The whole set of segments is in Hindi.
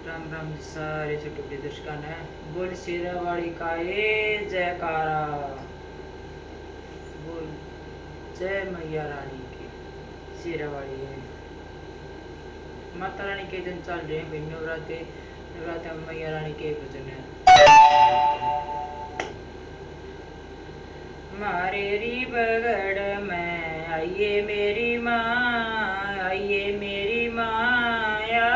राम राम जी सारे छोटे बड़े दर्शकों ने बोल शेरावाली का ये जयकारा। बोल जय मैया रानी की। शेरावाली है माता रानी के दिन चल रहे हैं भाई नवरात्रे। नवरात्रे में मैया रानी के भजन है। मारे री बगड़ में आइए मेरी माँ, आइए मेरी माया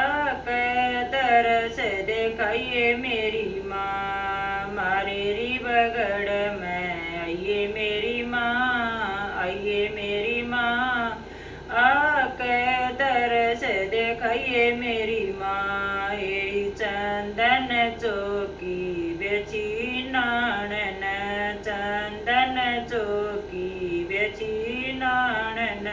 के तरस दिखाइए मेरी माँ। मारे री बगड़ में आइए मेरी माँ, आइए मेरी माँ आके तरस दिखाइए मेरी माँ। एड़ी चंदन चौकी बेची नानन, चंदन चौकी बेची नानन।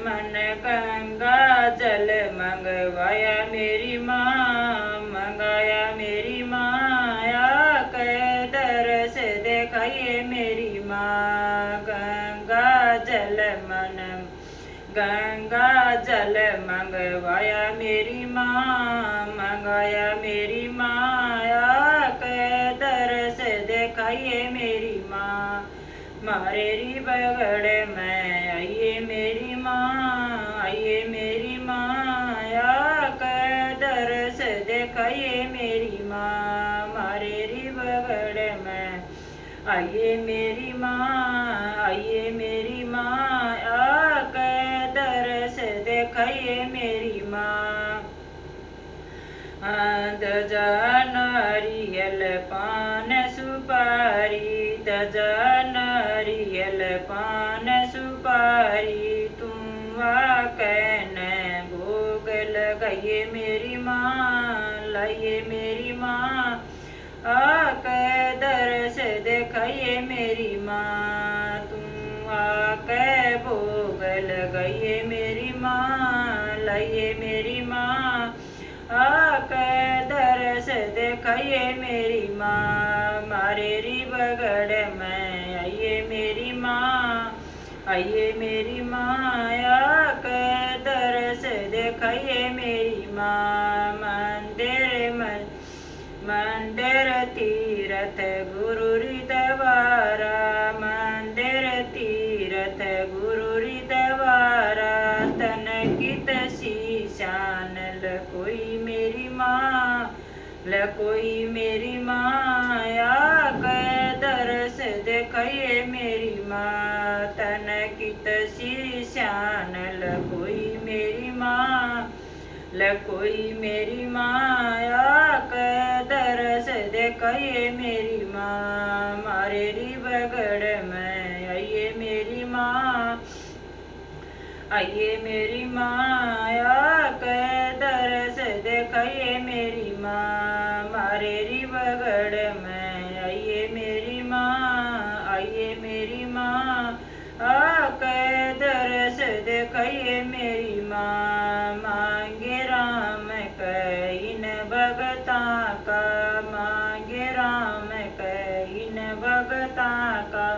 मन गंगा जल मंगवाया मेरी माँ, मंगाया मेरी माया के दरस दिखाइए मेरी माँ। गंगा जल गंगा जल मंगवाया मेरी माँ, मंगाया मेरी माया के दरस दिखाइए मेरी माँ। मारे री बगड़ में आइए मेरी माँ, आइए मेरी माया के दरस दिखाइए मेरी माँ। मारे री बगड़ में आइए मेरी माँ, आइए मेरी माँ के दरस दिखाइए मेरी माँ। दजा नारियल पान सुपारी, दजा नारियल पान सुपारी। तुम कहन भोग लगाइए मेरी माँ, लाइए मेरी माँ आके दरस दिखाइए मेरी माँ। तुम आके भोग लगाइए मेरी माँ, लाइए मेरी माँ आके दरस दिखाइए मेरी माँ। मारे री बगड़ में आइए मेरी माँ, आइए मेरी माँ आके दरस दिखाइए मेरी माँ। मंदिर तीरथ गुरु द्वारा, मंदिर तीरथ गुरु द्वारा। तन कित शीशान लकोई मेरी माँ, लकोई मेरी माया के दरस दिखाइए मेरी माँ। तन कित शीशान लकोई मेरी माँ, लकोई मेरी माया के दरस दिखाइए मेरी माँ। मारे री बगड़ में आइए मेरी माँ, आइए मेरी माया के दरस दिखाइए मेरी माँ। मारे री बगड़ में आइए मेरी माँ, आइए मेरी माँ आके दरस दिखाइए मेरी माँ। मांगे राम कईन भगता का, मांगे राम कईन भगता का।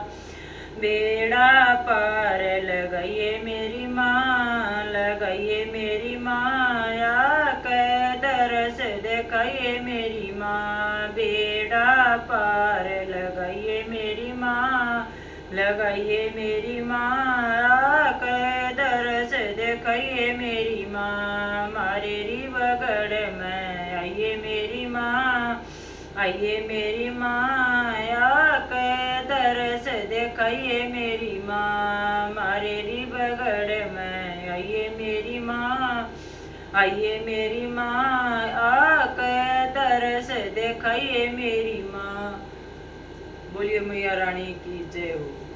बेड़ा पार लगाइए मेरी माँ, लगाइए मेरी माया के दरस दिखाइए मेरी माँ। बेड़ा पार लगाइए मेरी माँ, लगाइए मेरी माँ के दरस दिखाइए मेरी माँ। मारे री बगड़ में आइए मेरी माँ, आइए मेरी माँ के दरस दिखाइए मेरी माँ। मारे री बगड़ में आइए मेरी माँ, आइए मेरी माँ के दरस दिखाइए मेरी माँ। बोलिए मैया रानी की जय हो।